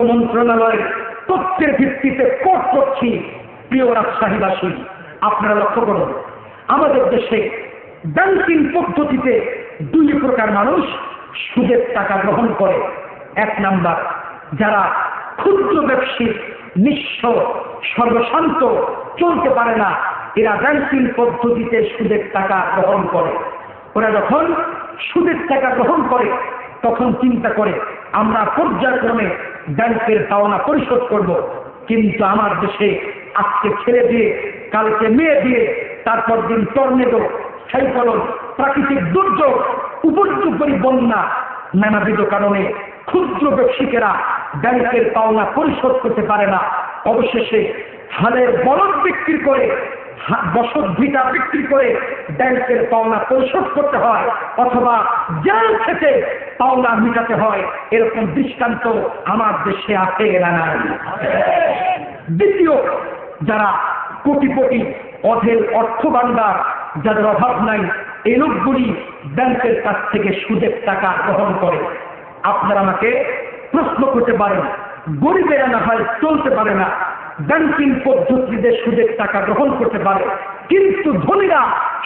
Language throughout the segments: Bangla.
মন্ত্রণালয়ের তথ্যের ভিত্তিতে কোট করছি। প্রিয় রাজশাহীবাসী, আপনারা লক্ষ্য করুন, আমাদের দেশে ব্যাংকিং পদ্ধতিতে দুই প্রকার মানুষ সুদের টাকা গ্রহণ করে। এক নাম্বার, যারা ক্ষুদ্র ব্যবসায়ী, নিঃস্ব, সর্বশান্ত, চলতে পারে না, এরা ব্যাংকিং পদ্ধতিতে সুদের টাকা গ্রহণ করে। ওরা যখন সুদের টাকা গ্রহণ করে তখন চিন্তা করে আমরা পর্যায়ক্রমে ব্যাংকের পাওনা পরিশোধ করব। কিন্তু আমার দেশে আজকে ছেলে দিয়ে, কালকে মেয়ে দিয়ে, তারপর দিন টর্নেডো, সাইক্লোন, প্রাকৃতিক দুর্যোগ, উপর্যুপরি বন্যা, নানাবিধ কারণে ক্ষুদ্র ব্যবসায়ীরা ব্যাংকের পাওনা পরিশোধ করতে পারে না। অবশেষে হালের বলদ বিক্রি করে, বসত ভিটা বিক্রি করে ব্যাংকের পাওনা পরিশোধ করতে হয়, অথবা জেল থেকে পাওনা মিটাতে হয়। এরকম দৃষ্টান্ত আমার দেশে আছে না নাই? দ্বিতীয়, যারা কোটিপতি, অঢেল অর্থ ভান্ডার, যাদের অভাব নাই, এই লোকগুলি ব্যাংকের কাছ থেকে সুদের টাকা গ্রহণ করে। আপনারা আমাকে প্রশ্ন করতে পারেন, গরিবেরা না হয় চলতে পারে না, ব্যাংকিং পদ্ধতিতে সুদের টাকা গ্রহণ করতে পারে, কিন্তু ধনীরা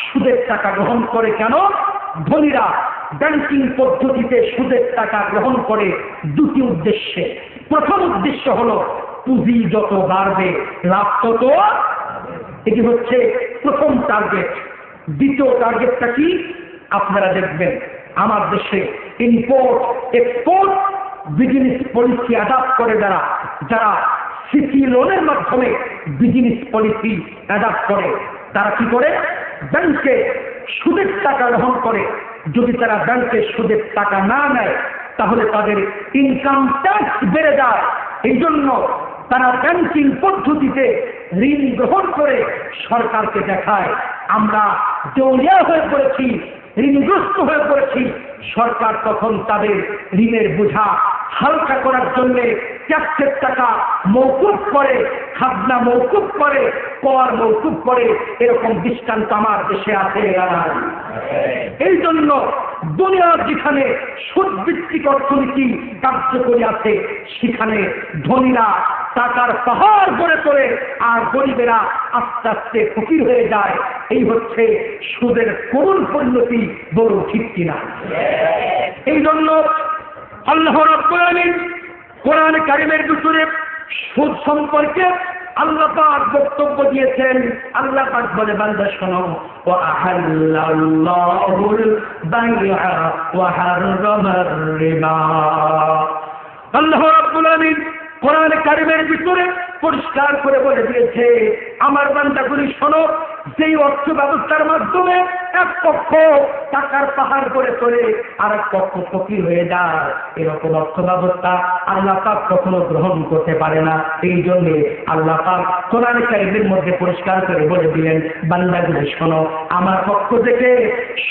সুদের টাকা গ্রহণ করে কেন? ধনীরা ব্যাংকিং পদ্ধতিতে সুদের টাকা গ্রহণ করে দুটি উদ্দেশ্যে। প্রথম উদ্দেশ্য হলো পুঁজি যত বাড়বে লাভ তত, এটি হচ্ছে প্রথম টার্গেট। দ্বিতীয় টার্গেটটা কি? আপনারা দেখবেন আমার দেশে import export business policy adapt করে যারা সিসি লোনের মাধ্যমে বিজনেস পলিসি অ্যাডাপ্ট করে, তারা কি করে? ব্যাংকে সুদের টাকা গ্রহণ করে। যদি তারা ব্যাংকে সুদের টাকা না নেয় তাহলে তাদের ইনকাম ট্যাক্স বেড়ে যায়। এই জন্য তারা ব্যাংকিং পদ্ধতিতে ঋণ গ্রহণ করে সরকারকে দেখায় আমরা দেউলিয়া হয়ে পড়েছি, ঋণগ্রস্ত হয়ে পড়েছি। সরকার তখন তাদের ঋণের বোঝা হালকা করার জন্য ট্যাক্সের টাকা মওকুফ করে, খাজনা মওকুফ করে, কর মওকুফ করে। এরকম দৃষ্টান্ত আমার দেশে আছে। এই জন্য দুনিয়ার যেখানে সুদভিত্তিক অর্থনীতি কার্যকরী আছে সেখানে ধনীরা টাকার পাহাড় গড়ে তোলে আর গরিবেরা আস্তে আস্তে ফকির হয়ে যায়। এই হচ্ছে সুদের করুণ পরিণতি, বড় ঠিক কিনা? এই জন্য আল্লাহ রাব্বুল আলামিন কোরআন কারীমের ভিতরে সুদ সম্পর্কে আল্লাহ পাক বক্তব্য দিয়েছেন। আল্লাহ পাক বলে, বান্দা শোনো, ওয়া আহাল্লাল্লাহুল বাইআ ওয়া হারামার রিবা। আল্লাহ রাব্বুল আলামিন কোরআন কারীমের ভিতরে পরিষ্কার করে বলে দিয়েছে, আমার বান্দাগুলি শোনো, যেই অর্থ ব্যবস্থার মাধ্যমে এক পক্ষ টাকার পাহাড় করে তোলে আর এক পক্ষ ফকির হয়ে যায়, এরকম অর্থ ব্যবস্থা আল্লাহ পাক কখনো গ্রহণ করতে পারে না। এই জন্যে আল্লাহ পাক কোরআন কারীমের মধ্যে পরিষ্কার করে বলে দিলেন, বান্দাগুলি শোনো, আমার পক্ষ থেকে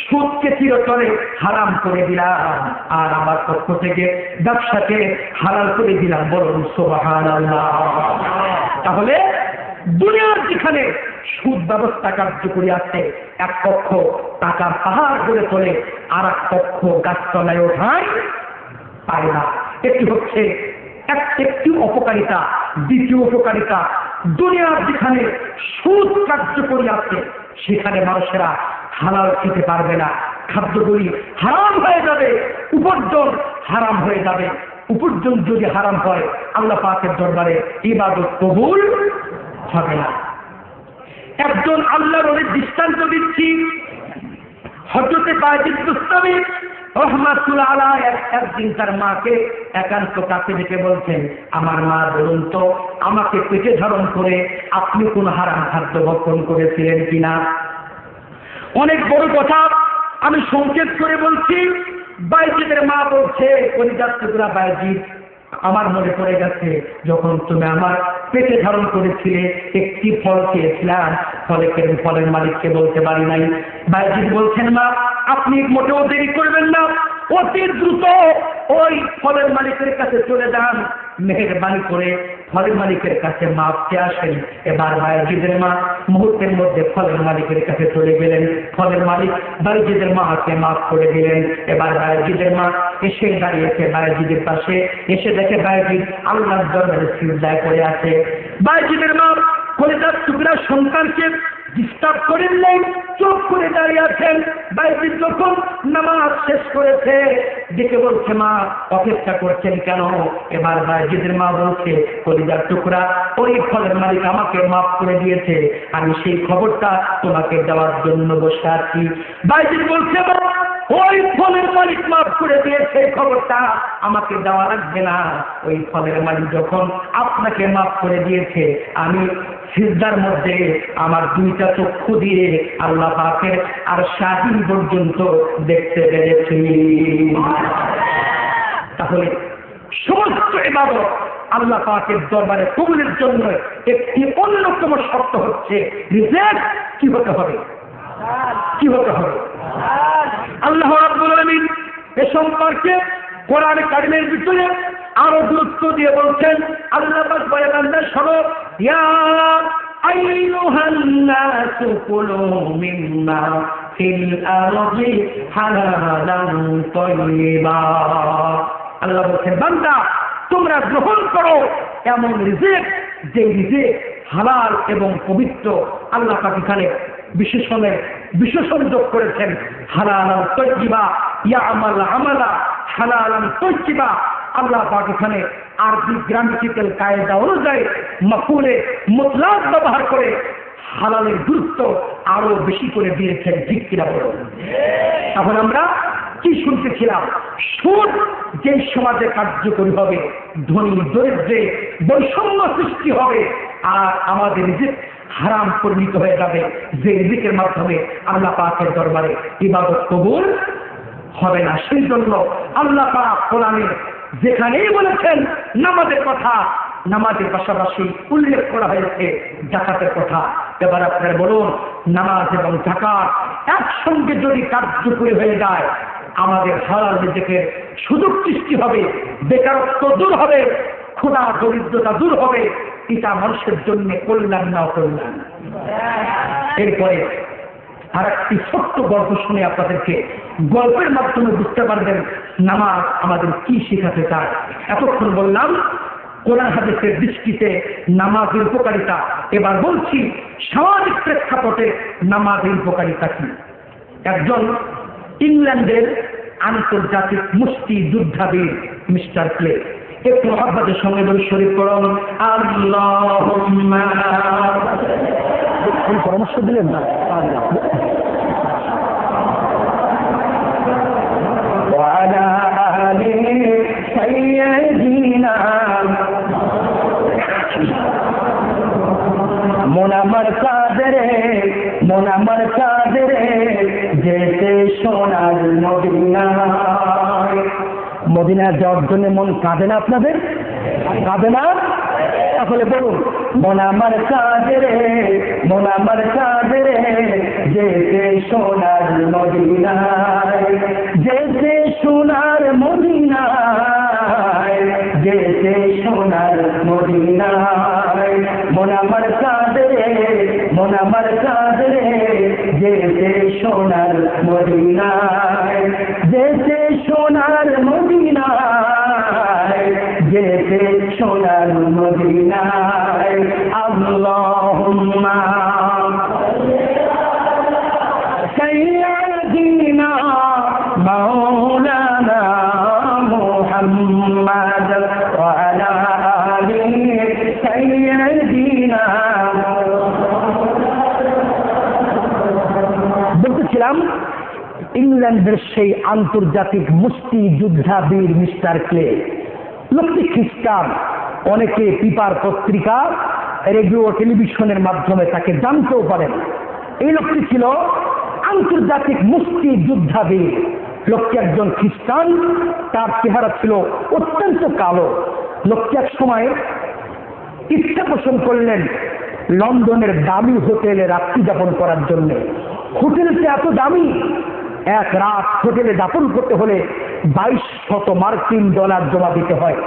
সুদকে চিরতরে হারাম করে দিলাম আর আমার পক্ষ থেকে ব্যবসাকে হালাল করে দিলাম। বলুন সুবহানাল্লাহ। তাহলে দুনিয়ার যেখানে সুদ ব্যবস্থা কার্যকরী আছে, এক পক্ষ টাকার পাহাড় গড়ে তোলে আর এক পক্ষ গাছতলায় ওঠায় পায় না। এটি হচ্ছে একটি অপকারিতা। দ্বিতীয় উপকারিতা, দুনিয়ার যেখানে সুদ কার্যকরী আছে সেখানে মানুষেরা হালাল খেতে পারবে না, খাদ্যগুলি হারাম হয়ে যাবে, উপার্জন হারাম হয়ে যাবে। উপার্জন যদি হারাম হয় আল্লাহ পাকের দরবারে ইবাদত কবুল হবে না। একজন আল্লাহর ওলির দৃষ্টান্ত দিচ্ছি। হযরতে বায়জিদ বুস্তামি রাহমাতুল্লাহ আলাইহি একদিন তার মাকে একান্ত কাছে ডেকে বলছেন, আমার মা, বলুন তো, আমাকে পেটে ধারণ করে আপনি কোন হারাম খাদ্য ভক্ষণ করেছিলেন কিনা? অনেক বড় কথা, আমি সংক্ষেপ করে বলছি। বায়জিদের মা বলছে, কলিজার টুকরা বায়জিদ, আমার মনে পড়ে গেছে যখন তুমি আমার পেটে ধারণ করেছিলে একটি ফল খেয়েছিলাম, ফলের মালিককে বলতে পারি নাই। বায়জিদ বলছেন, মা, আপনি মোটেও দেরি করবেন না, অতি দ্রুত ওই ফলের মালিকের কাছে চলে যান, মেহেরবানি করে ফলের মালিকের কাছে মাপ চেয়ে আসেন। এবার বায়েজিদের মা মুহূর্তের মধ্যে ফলের মালিকের কাছে চলে গেলেন। ফলের মালিক বায়েজিদের মাকে মাফ করে দিলেন। এবার বায়েজিদের মা এসে দাঁড়িয়েছে বায়েজিদের পাশে, এসে দেখে বায়েজিদ আল্লাহর দরবারে সিজদায় পড়ে আছে। বায়েজিদের মা কলিজার টুকরা সন্তানকে ডিস্টার্ব করেননি, চুপ করে দাঁড়িয়ে আছেন। বায়েজিদ যখন নামাজ শেষ করেছে ডেকে বলছে, মা অপেক্ষা করছেন কেন? এবার বায়েজিদের মা বলছে, কলিজার টুকরা, ওই ফলের মালিক আমাকে মাফ করে দিয়েছে, আমি সেই খবরটা তোমাকে দেওয়ার জন্য বসে আছি। বায়েজিদ বলছে, মা ওই ফলের মালিক মাফ করে দিয়েছে, খবরটা আমাকে দেওয়া লাগবে না। ওই ফলের মালিক যখন আপনাকে মাফ করে দিয়েছে, আমি সিজদার মধ্যে আমার দুইটা চক্ষু দিয়ে আল্লাহ পাকের আর শাহিন পর্যন্ত দেখতে পেরেছি। তাহলে সমস্ত ইবাদত আল্লাহ পাকের দরবারে কবুলের জন্য একটি অন্যতম শর্ত হচ্ছে রিজিক কি হতে হবে, কি হতে হবে। আল্লাহ রাব্বুল আলামিন এ সম্পর্কে কোরআন কারিমের ভিতরে আরো গুরুত্ব দিয়ে বলছেন, আল্লাহ পাক বলে, বান্দা শোনো, ইয়া আইয়ুহান নাসু কুলু মিম্মা ফিল আরদি হালালান তাইয়্যিবা। আল্লাহ বলছেন, বান্দা তোমরা গ্রহণ করো এমন রিজিক যে রিজিক হালাল এবং পবিত্র। আল্লাহ পাক এখানে বিশেষণ যোগ করেছেন, হালালান তাইয়্যিবা, ইয়ামাল আমালা হালালান তাইয়্যিবা। আল্লাহ পাক এখানে আরবি গ্রামাটিক্যাল কায়দা অনুযায়ী মাফউলে মুতলাক ব্যবহার করে হালালের গুরুত্ব আরো বেশি করে দিয়েছেন। ঠিক কিনা বলুন? এখন আমরা কি শুনতেছিলাম? সুদ যে সমাজে কার্যকরী হবে, ধনী দরিদ্রে বৈষম্য সৃষ্টি হবে, আর আমাদের রিজিক হারাম পরিণত হয়ে যাবে, যে রিজিকের মাধ্যমে আল্লাহ পাকের দরবারে ইবাদত কবুল হবে না। সেই জন্য আল্লাহ পাক কোরআনে যেখানেই বলেছেন নামাজের কথা, নামাজের পাশাপাশি উল্লেখ করা হয়েছে যাকাতের কথা। এবার আপনারা বলুন, নামাজ এবং যাকাত একসঙ্গে যদি কার্যকরী হয়ে যায়, আমাদের হালাল রিজিকের সুযোগ সৃষ্টি হবে, বেকারত্ব দূর হবে, ক্ষুধা দরিদ্রতা দূর হবে। এটা মানুষের জন্য কল্যাণ না কল্যাণ। এরপরে আর একটি ছোট্ট গল্প শুনে আপনাদেরকে গল্পের মাধ্যমে বুঝতে পারবেন নামাজ আমাদের কি শেখাতে চায়। এতক্ষণ বললাম কোরআন হাদিসের দৃষ্টিতে নামাজের উপকারিতা, এবার বলছি সামাজিক প্রেক্ষাপটে নামাজের উপকারিতা কি। একজন ইংল্যান্ডের আন্তর্জাতিক মুষ্টি যোদ্ধাবীর মিস্টার ক্লে, একটু মহব্বতের সঙ্গে বলে শরীফ করুন, আল্লাহুম্মা। পরামর্শ দিলেন না? ওয়ালা আলি সাইয়্যিদিনা। মোনামার কাদেরে, মোনামার কাদেরে, যেতে সোনার মদিনায়। মদিনায় যাওয়ার জন্য মন কাঁদে না আপনাদের? কাঁদে না? তাহলে বলুন, মন আমার কাঁদে রে, মন আমার কাঁদে রে, যেতে সোনার মদিনায়, যেতে সোনার মদিনায়, যেতে সোনার মদিনায়। মন আমার কাঁদে রে, মন আমার কাঁদে রে, যেতে সোনার মদিনায়, যেতে সোনার মদিনায়, যেতে সোনার মদিনায়। আল্লাহুম্মা সাইয়্যিদিনা মাওলানা মুহাম্মাদ ওয়া আলা আলি সাইয়্যিদিনা। বলতেছিলাম ইংল্যান্ডের সেই আন্তর্জাতিক মুষ্টি যোদ্ধাবীর মিস্টার ক্লে, লোকটি খ্রিস্টান। অনেকে পেপার পত্রিকা, রেডিও, টেলিভিশনের মাধ্যমে তাকে জানতেও পারেন। এই লোকটি ছিল আন্তর্জাতিক মুষ্টি যোদ্ধাবীর। লোকটি একজন খ্রিস্টান, তার চেহারা ছিল অত্যন্ত কালো। লোকটি এক সময় ইচ্ছা পোষণ করলেন লন্ডনের দামি হোটেলে রাত্রি যাপন করার জন্য। হোটেলটা এত দামি, এক রাত হোটেলে যাপন করতে হলে $2200 জমা দিতে হয়।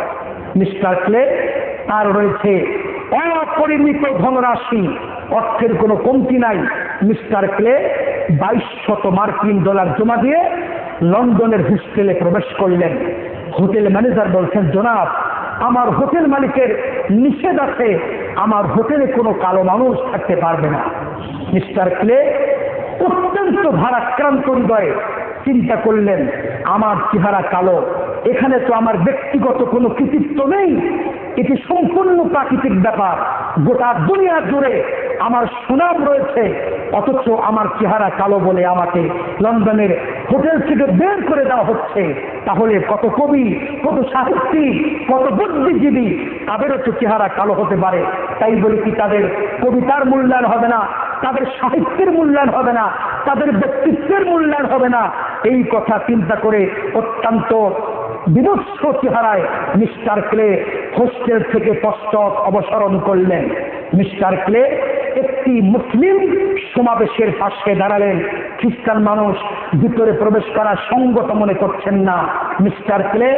মিস্টার ক্লে আর রয়েছে অপরিমিত ধনরাশি, অর্থের কোনো কমতি নাই। মিস্টার ক্লে 2200 মার্কিন ডলার জমা দিয়ে লন্ডনের হোস্টেলে প্রবেশ করলেন। হোটেল ম্যানেজার বলছেন, জনাব, আমার হোটেল মালিকের নিষেধ আছে, আমার হোটেলে কোনো কালো মানুষ থাকতে পারবে না। মিস্টার ক্লে অত্যন্ত ভারাক্রান্ত হৃদয়ে চিন্তা করলেন, আমার চেহারা কালো, এখানে তো আমার ব্যক্তিগত কোনো কৃতিত্ব নেই, এটি সম্পূর্ণ প্রাকৃতিক ব্যাপার, গোটা দুনিয়া জুড়ে আমার সুনাম রয়েছে, অথচ আমার চেহারা কালো বলে আমাকে লন্ডনের হোটেল থেকে বের করে দেওয়া হচ্ছে। তাহলে কত কবি, কত সাহিত্যিক, কত বুদ্ধিজীবী, তাদেরও তো চেহারা কালো হতে পারে, তাই বলে কি তাদের কবিতার মূল্যায়ন হবে না, তাদের সাহিত্যের মূল্যায়ন হবে না, তাদের ব্যক্তিত্বের মূল্যায়ন হবে না? এই কথা চিন্তা করে অত্যন্ত বিভৎস চেহারায় মিস্টার ক্লে হোস্টেল থেকে পশ্চাৎ অবসরণ করলেন। মিস্টার ক্লে একটি মুসলিম সমাবেশের পাশে দাঁড়ালেন। খ্রিস্টান মানুষ ভিতরে প্রবেশ করা সঙ্গত মনে করছেন না। মিস্টার ক্লে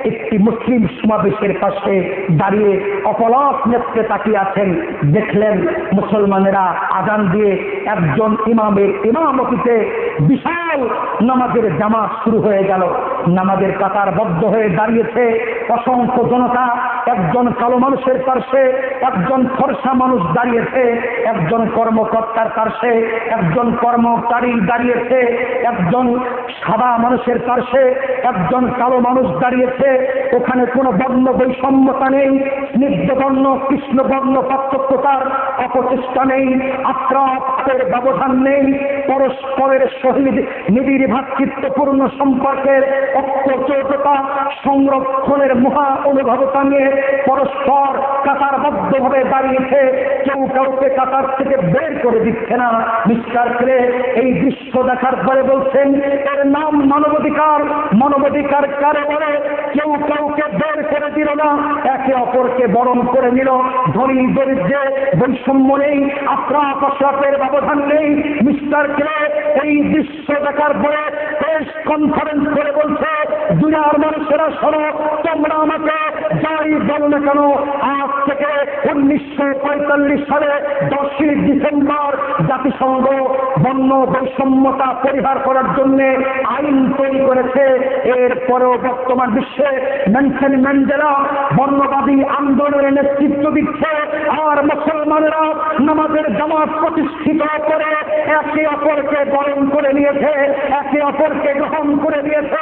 একটি মুসলিম সমাবেশের পাশে দাঁড়িয়ে অপলক নেত্রে তাকিয়ে আছেন। দেখলেন মুসলমানেরা আজান দিয়ে একজন ইমামের ইমামতিতে বিশাল নামাজের জামাত শুরু হয়ে গেল। নামাজের কাতারবদ্ধ হয়ে দাঁড়িয়েছে অসংখ্য জনতা। একজন কালো মানুষের পাশে একজন ফর্সা মানুষ দাঁড়িয়েছে, একজন কর্মকর্তার পাশে একজন কর্মচারী দাঁড়িয়েছে, একজন সাদা মানুষের পাশে একজন কালো মানুষ দাঁড়িয়েছে। ওখানে কোনো বর্ণ বৈষম্যতা নেই, স্নিগ্ধ বর্ণ কৃষ্ণ বর্ণ পার্থক্যতার অপচেষ্টা নেই, আত্রাপের ব্যবধান নেই, পরস্পরের সহিত নিবিড় ভ্রাতৃত্বপূর্ণ সম্পর্কের অক্ষচৌকতা সংরক্ষণের মহা অনুভবতা নিয়ে পরস্পর কাতারবদ্ধভাবে দাঁড়িয়েছে। কেউ কাউকে কাতার থেকে বের করে দিচ্ছে না। মিস্টার ক্লে এই দৃশ্য দেখার পরে বলছেন, এর নাম মানবাধিকার। মানবাধিকার কারে বলে? কেউ কাউকে বের করে দিল না, একে অপরকে বরণ করে নিল। ধনী দরিদ্রে বৈষম্য নেই, আত্রাপ আশ্রাপের ব্যবধান নেই। মিস্টার ক্লে এই দৃশ্য দেখার পরে প্রেস কনফারেন্স করে বলছে, দুনিয়ার মানুষেরা শোনো, তোমরা আমাকে যাই বল না কেন, আজ থেকে 1945 সালে 10ই ডিসেম্বর জাতিসংঘ বর্ণ বৈষম্যতা পরিহার করার জন্য আইন তৈরি করেছে। এরপরেও বর্তমান বিশ্বে নেলসন ম্যান্ডেলা বর্ণবাদী আন্দোলনের নেতৃত্ব দিচ্ছে, আর মুসলমানেরা নামাজের জামাত প্রতিষ্ঠিত করে একে অপরকে বরণ করে নিয়েছে, একে অপরকে গ্রহণ করে নিয়েছে।